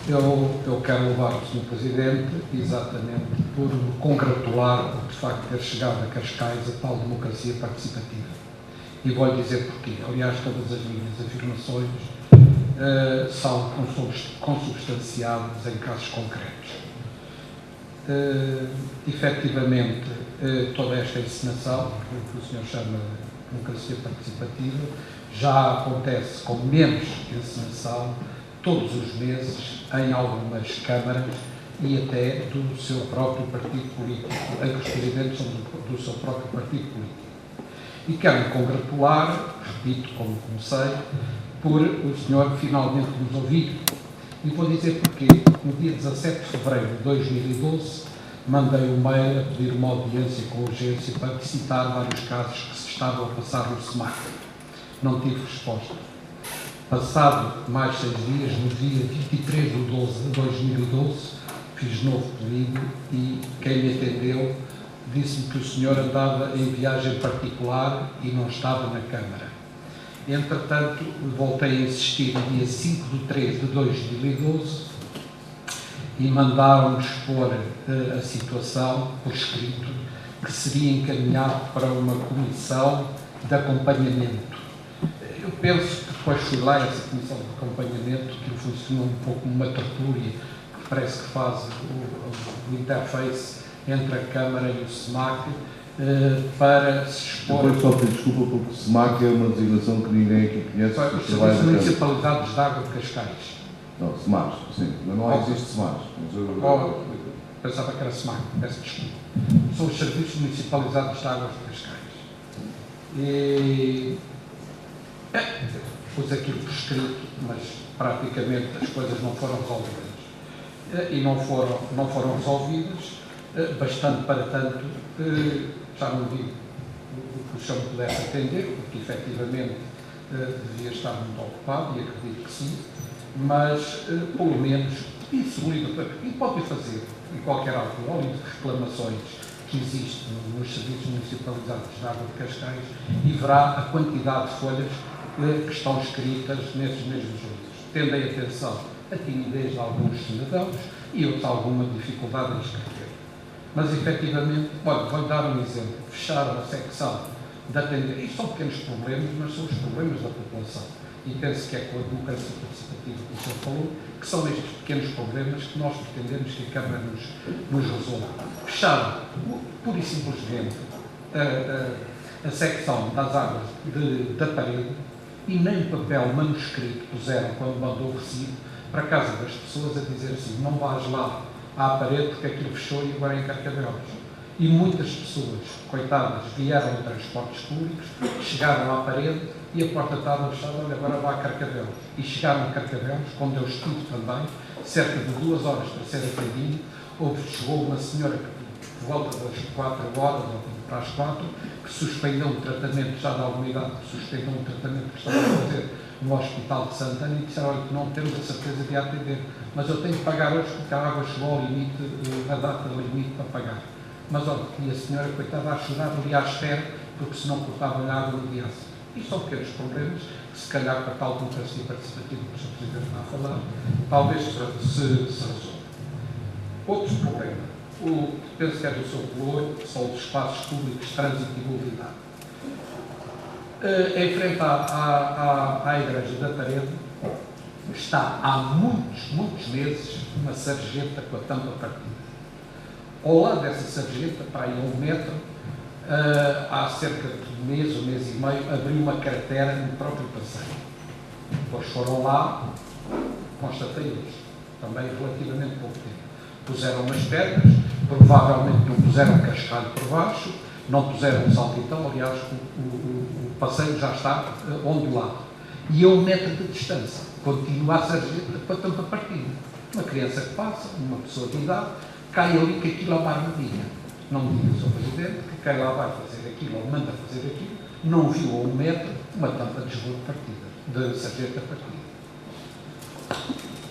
Eu quero louvar o Sr. Presidente exatamente por me congratular por de facto ter chegado a Cascais a tal democracia participativa. E vou-lhe dizer porquê. Aliás, todas as minhas afirmações são consubstanciadas em casos concretos. Efetivamente, toda esta encenação, que o senhor chama de democracia participativa, já acontece com menos encenação todos os meses em algumas câmaras e até do seu próprio partido político, em que os presidentes são do seu próprio partido político. E quero-me congratular, repito, como comecei, por o senhor finalmente nos ouvir. E vou dizer porquê. No dia 17 de fevereiro de 2012, mandei um mail a pedir uma audiência com urgência para visitar vários casos que se estavam a passar no SEMAC. Não tive resposta. Passado mais 6 dias, no dia 23 de 12 de 2012, fiz novo pedido e quem me atendeu disse-me que o senhor andava em viagem particular e não estava na Câmara. Entretanto, voltei a insistir no dia 5 de 3 de 2012 e mandaram-me expor a situação por escrito, que seria encaminhado para uma comissão de acompanhamento. Eu penso que depois fui lá, essa comissão de acompanhamento, que funcionou um pouco como uma tertúlia, que parece que faz o interface entre a Câmara e o SEMAC, para se expor... Depois só pedir desculpa, porque o SEMAC é uma designação que ninguém aqui conhece. Os Serviços Municipalidades de Água de Cascais. Não, SEMAS, sim. Não existe SEMAS. Pensava que era SEMAC, peço desculpa. São os Serviços Municipalizados de Águas de Cascais. E... pus aquilo por escrito, mas praticamente as coisas não foram resolvidas. E não foram resolvidas, bastante para tanto, já não digo que o senhor me pudesse atender, porque efetivamente devia estar muito ocupado, e acredito que sim, mas pelo menos isso e pode fazer em qualquer altura, ao livro de reclamações que existe nos Serviços Municipalizados de Água de Cascais, e verá a quantidade de folhas que estão escritas nesses mesmos livros. Tendo em atenção a timidez de alguns cidadãos e outros alguma dificuldade em escrever. Mas, efetivamente, vou dar um exemplo. Fecharam a secção de atender. Isto são pequenos problemas, mas são os problemas da população. E penso que é com a democracia participativa que o senhor falou, que são estes pequenos problemas que nós pretendemos que a Câmara nos resolva. Fecharam, pura e simplesmente, a secção das águas da parede, e nem papel manuscrito puseram quando mandou o recibo para a casa das pessoas a dizer assim: não vais lá à parede porque aquilo fechou e agora é em Carcavelos. E muitas pessoas, coitadas, vieram em transportes públicos, chegaram à parede e a porta estava fechada, olha, agora vá a Carcavelos. E chegaram a Carcavelos, com Deus tudo também, cerca de 2 horas para ser atendida, chegou uma senhora que, por volta das 4 horas, ou para as 4, que suspendeu um tratamento, já da alguma idade, que suspendeu um tratamento que estava a fazer no Hospital de Santana, e disseram, olha, que não temos a certeza de a atender, mas eu tenho que pagar hoje porque a água chegou ao limite, a data limite para pagar. Mas olha, e a senhora, coitada, a chorar ali à espera, porque senão cortava-lhe a água no dia seguinte. Isto são pequenos problemas que, se calhar, para tal democracia participativa que o Sr. Presidente está a falar, talvez se resolva. Outro problema, penso que é do seu color, são os espaços públicos de trânsito e mobilidade. Em frente à Igreja da Parede, está há muitos meses uma sarjeta com a tampa partida. Ao lado dessa sarjeta, para aí a 1 metro, há cerca de um mês e meio, abriu uma cratera no próprio passeio. Depois foram lá, constatei hoje, também relativamente pouco tempo. Puseram umas pedras, provavelmente não puseram cascalho por baixo, não puseram um saltitão, aliás, o passeio já está ondulado. E a 1 metro de distância, continua a sarjeta com a tampa partida. Uma criança que passa, uma pessoa de idade, cai ali que aquilo é uma armadilha. Não me diga, Sr. Presidente, que quem lá vai fazer aquilo ou manda fazer aquilo, não viu a 1 metro uma tampa de esgoto partida, de sarjeta partida.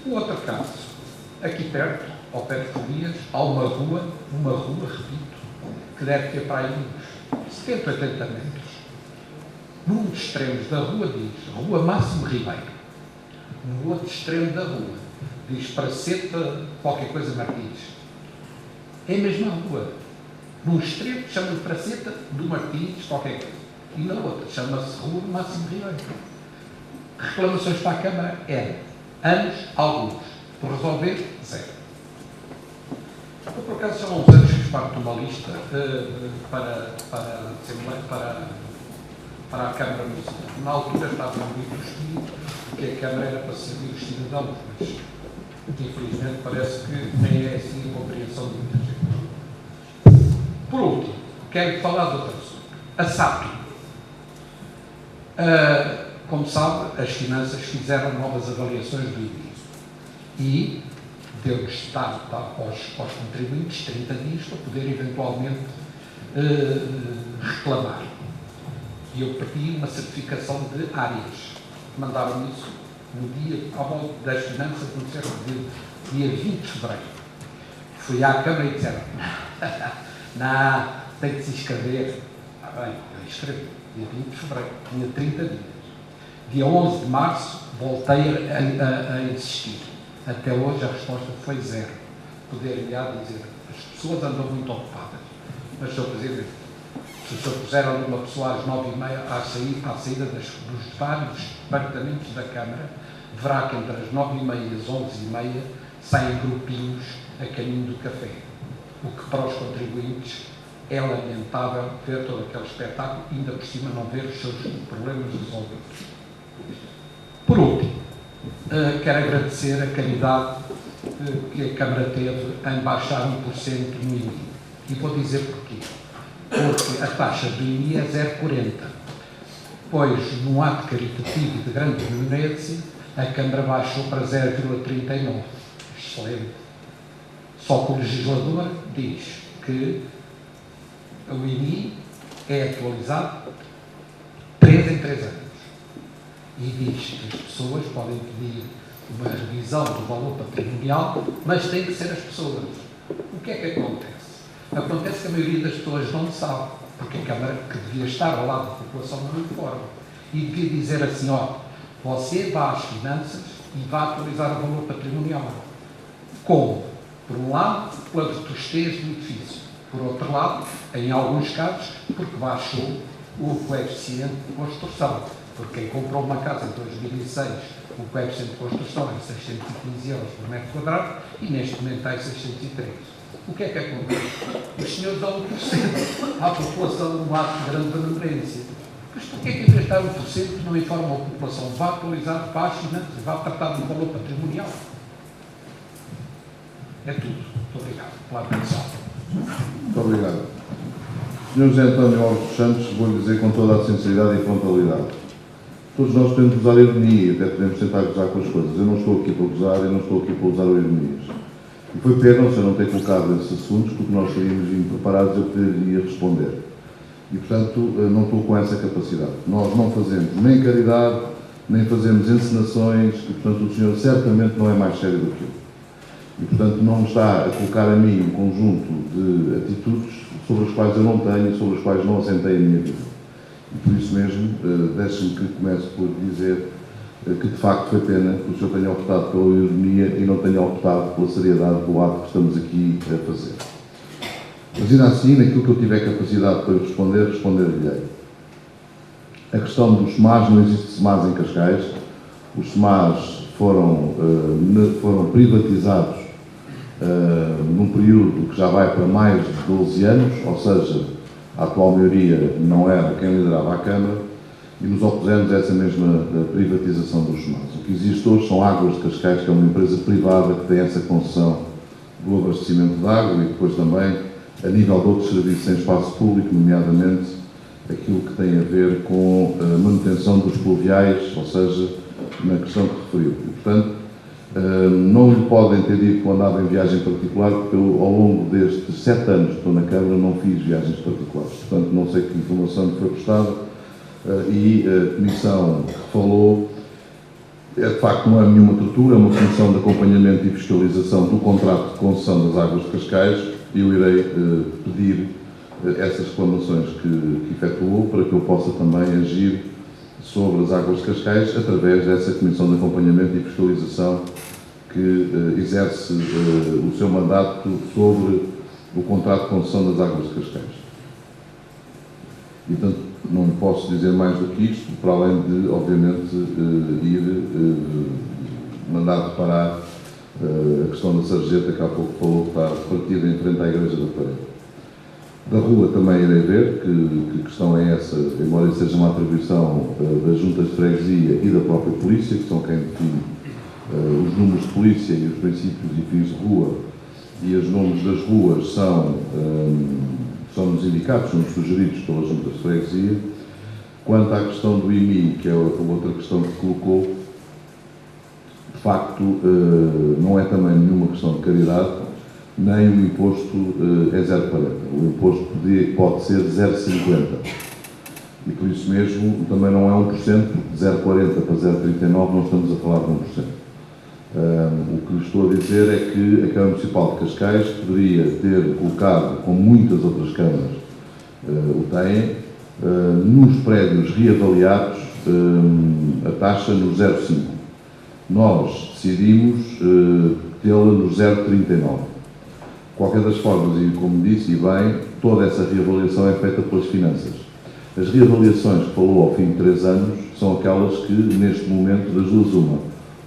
O outro caso, aqui perto, ao pé de Folias, há uma rua, repito, que deve ter para aí uns 70, 80 metros. Num dos extremos da rua diz Rua Máximo Ribeiro. No outro extremo da rua diz Praceta, qualquer coisa Martins. É a mesma rua. Num extremo chama-lhe Praceta do Martins, qualquer coisa. E na outra chama-se Rua Máximo Ribeiro. Reclamações para a Câmara eram anos, alguns. Por resolver, zero. Eu, por acaso, já há uns anos fiz parte de uma lista para a Câmara Municipal. Na altura estava muito discutido que a Câmara era para servir os cidadãos, mas infelizmente parece que nem é assim a compreensão de muita gente. Por último, quero falar de outra pessoa. A SAP. Como sabe, as finanças fizeram novas avaliações do IBI e deu-lhes aos contribuintes 30 dias para poder eventualmente reclamar. E eu pedi uma certificação de áreas. Mandaram isso no dia, à volta das finanças, no dia 20 de fevereiro. Fui à Câmara e disseram, não, tem que se inscrever. Bem, eu escrevi, dia 20 de fevereiro, tinha 30 dias. Dia 11 de março, voltei a insistir. Até hoje a resposta foi zero. Poder-me-á dizer, as pessoas andam muito ocupadas. Mas, Sr. Presidente, se o Sr. puser ali uma pessoa às 9h30 à saída dos vários departamentos da Câmara, verá que entre as 9h30 e as 11h30 saem grupinhos a caminho do café. O que para os contribuintes é lamentável ver todo aquele espetáculo e ainda por cima não ver os seus problemas resolvidos. Por último, quero agradecer a caridade que a Câmara teve em baixar 1% no IMI. E vou dizer porquê. Porque a taxa do IMI é 0,40. Pois, num ato caritativo e de grande benevolência, a Câmara baixou para 0,39. Excelente. Só que o legislador diz que o IMI é atualizado 3 em 3 anos. E diz que as pessoas podem pedir uma revisão do valor patrimonial, mas tem que ser as pessoas. O que é que acontece? Acontece que a maioria das pessoas não sabe, porque a Câmara, que devia estar ao lado da população, não informa. E devia dizer assim, ó, você vá às finanças e vá atualizar o valor patrimonial. Como? Por um lado, pela robustez do edifício. Por outro lado, em alguns casos, porque baixou o coeficiente de construção. Porque quem comprou uma casa em 2006, o coeficiente de construção é 615 euros por metro quadrado e neste momento está em 603. O que é que acontece? Os senhores dão 1% à população num ato de grande benevolência. Mas porquê que em vez de dar 1% não informam a população? Vá atualizar, vá às finanças, vá tratar do valor patrimonial. É tudo. Muito obrigado pela atenção. Muito obrigado. Sr. José António Alves dos Santos, vou-lhe dizer com toda a sinceridade e frontalidade. Todos nós podemos usar a ironia, até podemos tentar gozar com as coisas. Eu não estou aqui para gozar, eu não estou aqui para usar ironias. E foi pena o senhor não ter colocado esses assuntos, porque nós teríamos vindo preparados e eu poderia responder. E, portanto, não estou com essa capacidade. Nós não fazemos nem caridade, nem fazemos encenações, e, portanto, o senhor certamente não é mais sério do que eu. E, portanto, não está a colocar a mim um conjunto de atitudes sobre as quais eu não tenho e sobre as quais não assentei a minha vida. E por isso mesmo, deixe-me que comece por dizer que de facto foi pena que o senhor tenha optado pela ironia e não tenha optado pela seriedade do ato que estamos aqui a fazer. Mas ainda assim, naquilo que eu tiver capacidade para responder, responder-lhe-ei. A questão dos SEMAs, não existe SEMAs em Cascais. Os SEMAs foram privatizados num período que já vai para mais de 12 anos, ou seja, a atual maioria não era quem liderava a Câmara, e nos opusemos a essa mesma privatização dos SEMAs. O que existe hoje são Águas de Cascais, que é uma empresa privada que tem essa concessão do abastecimento de água e depois também, a nível de outros serviços em espaço público, nomeadamente aquilo que tem a ver com a manutenção dos pluviais, ou seja, na questão que referiu. E, portanto, não lhe podem ter dito que eu andava em viagem particular, porque eu, ao longo destes 7 anos que estou na Câmara, não fiz viagens particulares. Portanto, não sei que informação lhe foi prestada. E a comissão que falou, de facto não é nenhuma tortura, é uma comissão de acompanhamento e fiscalização do contrato de concessão das Águas de Cascais, e eu irei pedir essas reclamações que efetuou para que eu possa também agir sobre as Águas de Cascais através dessa comissão de acompanhamento e fiscalização que exerce o seu mandato sobre o contrato de concessão das Águas de Cascais. E, portanto, não posso dizer mais do que isto, para além de, obviamente, mandar reparar a questão da sarjeta, que há pouco falou, que está partida em frente à Igreja da Parede. Da rua também irei ver que questão é essa, embora isso seja uma atribuição das juntas de freguesia e da própria polícia, que são quem define os números de polícia e os princípios e fins de rua, e os nomes das ruas são-nos indicados, são-nos sugeridos pelas juntas de freguesia. Quanto à questão do IMI, que é a outra questão que colocou, de facto, não é também nenhuma questão de caridade, nem o imposto é 0,40. O imposto pode ser 0,50. E por isso mesmo também não é 1%, porque de 0,40 para 0,39 não estamos a falar de 1%. O que lhe estou a dizer é que a Câmara Municipal de Cascais poderia ter colocado, como muitas outras câmaras o têm, nos prédios reavaliados a taxa no 0,5. Nós decidimos tê-la no 0,39. De qualquer das formas, e como disse, e bem, toda essa reavaliação é feita pelas finanças. As reavaliações que falou ao fim de 3 anos são aquelas que, neste momento, das duas uma,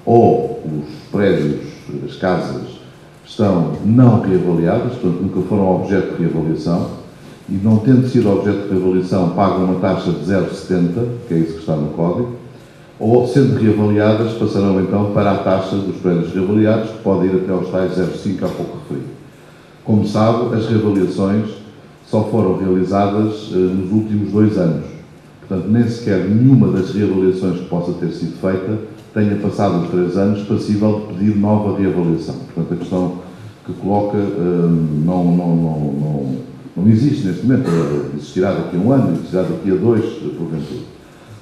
ou os prédios, as casas, estão não reavaliadas, portanto nunca foram objeto de reavaliação, e não tendo sido objeto de reavaliação pagam uma taxa de 0,70, que é isso que está no Código, ou, sendo reavaliadas, passarão então para a taxa dos prédios reavaliados, que pode ir até aos tais 0,5 há pouco referido. Como sabe, as reavaliações só foram realizadas nos últimos 2 anos. Portanto, nem sequer nenhuma das reavaliações que possa ter sido feita tenha passado os 3 anos passível de pedir nova reavaliação. Portanto, a questão que coloca não existe neste momento. Existirá daqui a 1 ano, existirá daqui a 2, porventura. De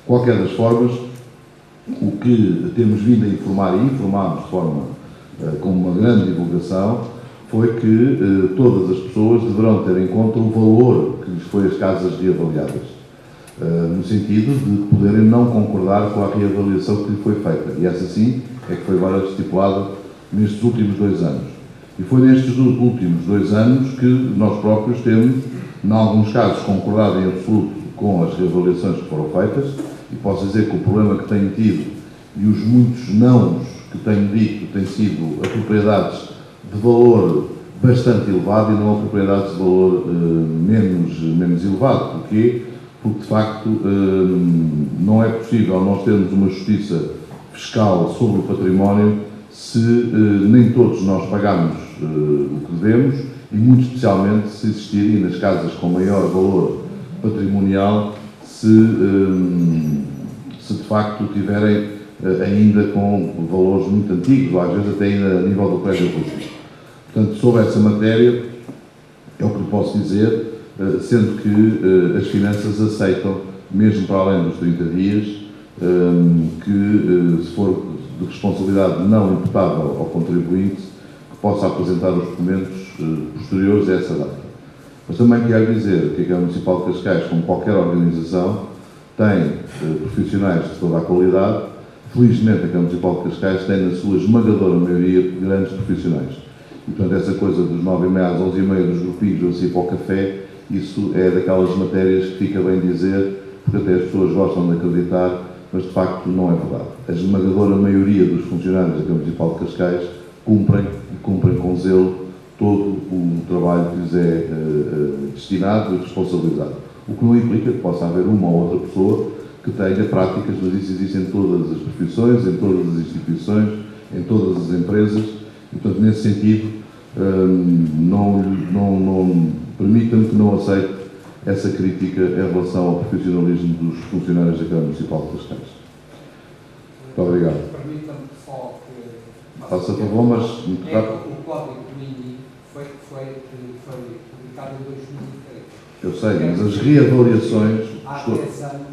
qualquer das formas, o que temos vindo a informar e informámos de forma com uma grande divulgação foi que todas as pessoas deverão ter em conta o valor que lhes foi as casas reavaliadas, no sentido de poderem não concordar com a reavaliação que lhe foi feita. E essa sim é que foi agora estipulada nestes últimos 2 anos. E foi nestes últimos 2 anos que nós próprios temos, em alguns casos, concordado em absoluto com as reavaliações que foram feitas, e posso dizer que o problema que tenho tido e os muitos nãos que tenho dito têm sido a propriedades de valor bastante elevado e não a propriedades de valor menos elevado. Porquê? Porque, de facto, não é possível nós termos uma justiça fiscal sobre o património se nem todos nós pagamos o que devemos e, muito especialmente, se existirem nas casas com maior valor patrimonial, se de facto tiverem ainda com valores muito antigos, ou às vezes até ainda a nível do prédio rústico. Portanto, sobre essa matéria, é o que lhe posso dizer, sendo que as finanças aceitam, mesmo para além dos 30 dias, que se for de responsabilidade não imputável ao contribuinte, que possa apresentar os documentos posteriores a essa data. Mas também quero dizer que a Câmara Municipal de Cascais, como qualquer organização, tem profissionais de toda a qualidade. Felizmente, a Câmara Municipal de Cascais tem, na sua esmagadora maioria, grandes profissionais. E, portanto, essa coisa dos 9h30 às 11h30 dos grupinhos, assim, para o café, isso é daquelas matérias que fica bem dizer, porque até as pessoas gostam de acreditar, mas, de facto, não é verdade. A esmagadora maioria dos funcionários da Câmara Municipal de Cascais cumprem com zelo todo o trabalho que lhes é destinado e responsabilizado. O que não implica que possa haver uma ou outra pessoa que tenha práticas, mas isso existe em todas as profissões, em todas as instituições, em todas as empresas, e, portanto, nesse sentido, permita-me que não aceite essa crítica em relação ao profissionalismo dos funcionários da Câmara Municipal de Cascais. Muito obrigado. Permita-me só que... Faça favor, mas... O código do INI foi publicado em 2003. Eu sei, mas as reavaliações... Há 10 anos,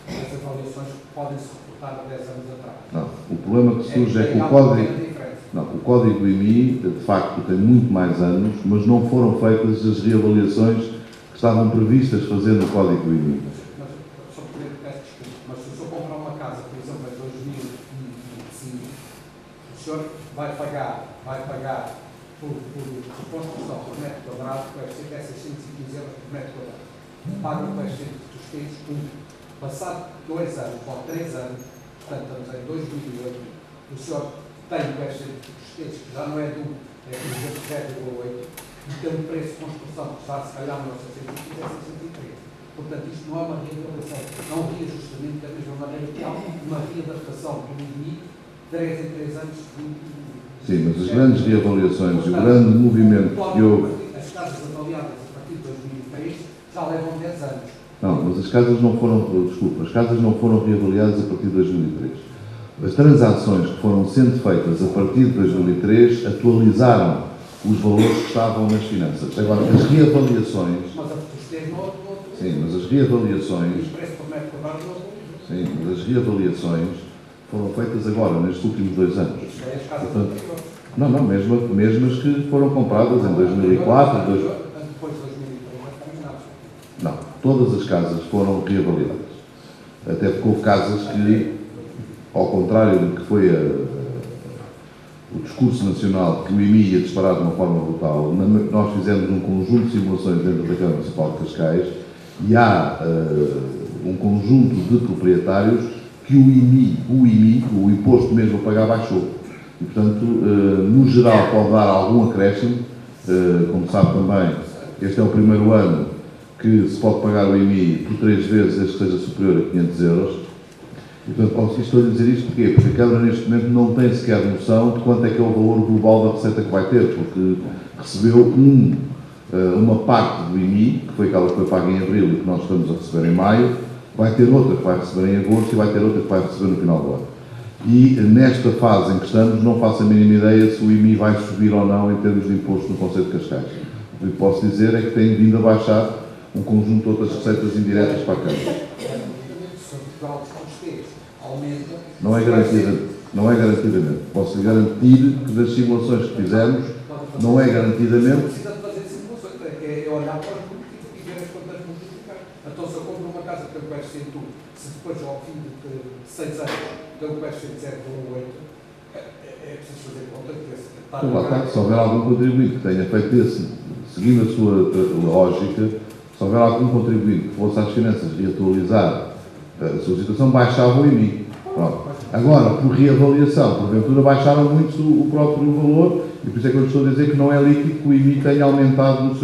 as avaliações podem se reportar a 10 anos atrás. Não, o problema que surge é que o código... Não, o código do IMI, de facto, tem muito mais anos, mas não foram feitas as reavaliações que estavam previstas fazer no código do IMI. Mas, só peço desculpa, mas se eu comprar uma casa, por exemplo, em 2005, senhor vai pagar por construção por metro quadrado, o coeficiente é 615 euros por metro quadrado. Paga o coeficiente dos pisos, passado 2 anos ou 3 anos, portanto estamos em 2008, o senhor tem o coeficiente dos pisos, que já não é do, é por exemplo 0,8, e tem um preço de construção que está se calhar no 615 é 603. Portanto, isto não é uma reavaliação, não um reajustamento da mesma maneira que há uma readaptação do IMI 3 em 3 anos. Sim, mas as grandes reavaliações e o grande movimento que houve... As casas avaliadas a partir de 2003 já levam 10 anos. Não, mas as casas não foram, desculpa, as casas não foram reavaliadas a partir de 2003. As transações que foram sendo feitas a partir de 2003 atualizaram os valores que estavam nas finanças. Agora, as reavaliações... Mas a teve no outro. Sim, mas as reavaliações... Os preços por metro quadrado no outro. Sim, mas as reavaliações foram feitas agora, nestes últimos 2 anos. Isto é as casas Portanto, anteriores. não, mesmas que foram compradas em 2004, Depois de 2003, Não, todas as casas foram reavaliadas. Até porque houve casas que, ao contrário do que foi o discurso nacional, que o IMI ia disparar de uma forma brutal, nós fizemos um conjunto de simulações dentro da Câmara Municipal de Cascais e há um conjunto de proprietários que o IMI, o imposto mesmo a pagar, baixou. E, portanto, no geral, pode dar algum acréscimo. Como sabe também, este é o primeiro ano que se pode pagar o IMI por 3 vezes, desde que seja superior a 500 euros. E, portanto, estou a dizer isto porquê? Porque a Câmara, neste momento, não tem sequer noção de quanto é que é o valor global da receita que vai ter, porque recebeu uma parte do IMI, que foi aquela que foi paga em abril e que nós estamos a receber em maio, vai ter outra que vai receber em agosto e vai ter outra que vai receber no final do ano. E nesta fase em que estamos, não faço a mínima ideia se o IMI vai subir ou não em termos de imposto no Concelho de Cascais. O que posso dizer é que tem vindo a baixar um conjunto de outras receitas indiretas para a Câmara. Não é garantidamente. Posso lhe garantir que das simulações que fizemos, não é garantidamente. Precisa de fazer simulações, é olhar para os números e ver as contas multiplicar. Então, se eu compro uma casa que tem o coeficiente 1, se depois, ao fim de 6 anos, tem o coeficiente 0,8, é preciso fazer conta de que Então, lá está, se houver algum contribuinte que tenha feito esse, seguindo a sua lógica, se houver algum contribuinte que fosse às finanças reatualizar a sua situação, baixava o IMI. Pronto. Agora, por reavaliação, porventura baixaram muito o próprio valor, e por isso é que eu estou a dizer que não é líquido que o IMI tenha aumentado no seu